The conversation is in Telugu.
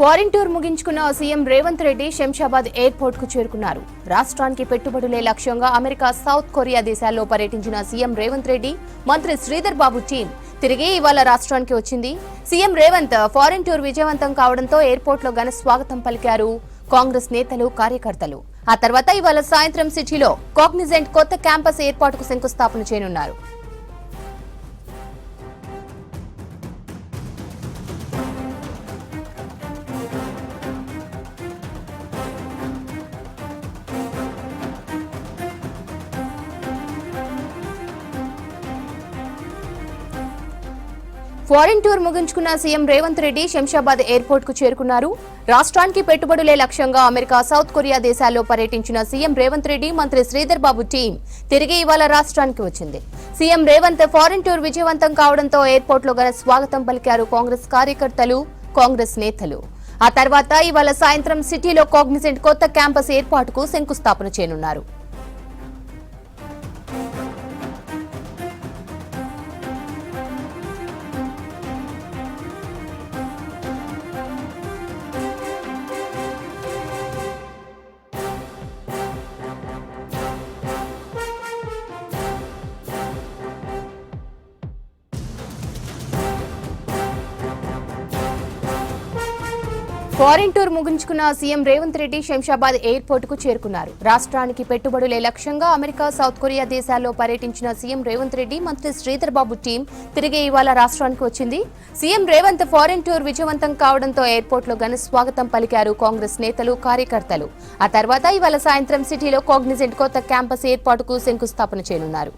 ఫారిన్ టూర్ ముగించుకున్న సీఎం రేవంత్ రెడ్డి శంషాబాద్ ఎయిర్పోర్ట్ కు చేరుకున్నారు. రాష్ట్రానికి పెట్టుబడులే లక్ష్యంగా అమెరికా, సౌత్ కొరియా దేశాల్లో పర్యటించిన సీఎం రేవంత్ రెడ్డి, మంత్రి శ్రీధర్ బాబు టీం తిరిగి ఇవాళ రాష్ట్రానికి వచ్చింది. సీఎం రేవంత్ ఫారిన్ టూర్ విజయవంతం కావడంతో ఎయిర్పోర్ట్ లో ఘన స్వాగతం పలికారు కాంగ్రెస్ నేతలు, కార్యకర్తలు. ఆ తర్వాత ఇవాళ సాయంత్రం సిటీలో కాగ్నిజెంట్ కొత్త క్యాంపస్ ఏర్పాటుకు శంకుస్థాపన చేయనున్నారు. ఫారిన్ టూర్ ముగించుకున్న సీఎం రేవంత్ రెడ్డి శంషాబాద్ ఎయిర్పోర్ట్ కు చేరుకున్నారు. రాష్ట్రానికి పెట్టుబడులే లక్ష్యంగా అమెరికా, సౌత్ కొరియా దేశాల్లో పర్యటించిన సీఎం రేవంత్ రెడ్డి, మంత్రి శ్రీధర్ బాబు టీం తిరిగి ఇవాళ రాష్ట్రానికి వచ్చింది. సీఎం రేవంత్ ఫారిన్ టూర్ విజయవంతం కావడంతో ఎయిర్పోర్ట్ లో ఘన స్వాగతం పలికారు కాంగ్రెస్ కార్యకర్తలు, కాంగ్రెస్ నేతలు. ఆ తర్వాత ఇవాళ సాయంత్రం సిటీలో కాగ్నిజెంట్ కొత్త క్యాంపస్ ఏర్పాటుకు శంకుస్థాపన చేయనున్నారు. ఫారిన్ టూర్ ముగించుకున్న సీఎం రేవంత్ రెడ్డి శంషాబాద్ ఎయిర్పోర్ట్ కు చేరుకున్నారు. రాష్ట్రానికి పెట్టుబడులే లక్ష్యంగా అమెరికా, సౌత్ కొరియా దేశాల్లో పర్యటించిన సీఎం రేవంత్ రెడ్డి, మంత్రి శ్రీధర్ బాబు టీం తిరిగి ఇవాళ రాష్ట్రానికి వచ్చింది. సీఎం రేవంత్ ఫారిన్ టూర్ విజయవంతం కావడంతో ఎయిర్పోర్ట్ లో ఘన స్వాగతం పలికారు కాంగ్రెస్ నేతలు, కార్యకర్తలు. ఆ తర్వాత ఇవాళ సాయంత్రం సిటీలో కాగ్నిజెంట్ కొత్త క్యాంపస్ ఏర్పాటుకు శంకుస్థాపన చేయనున్నారు.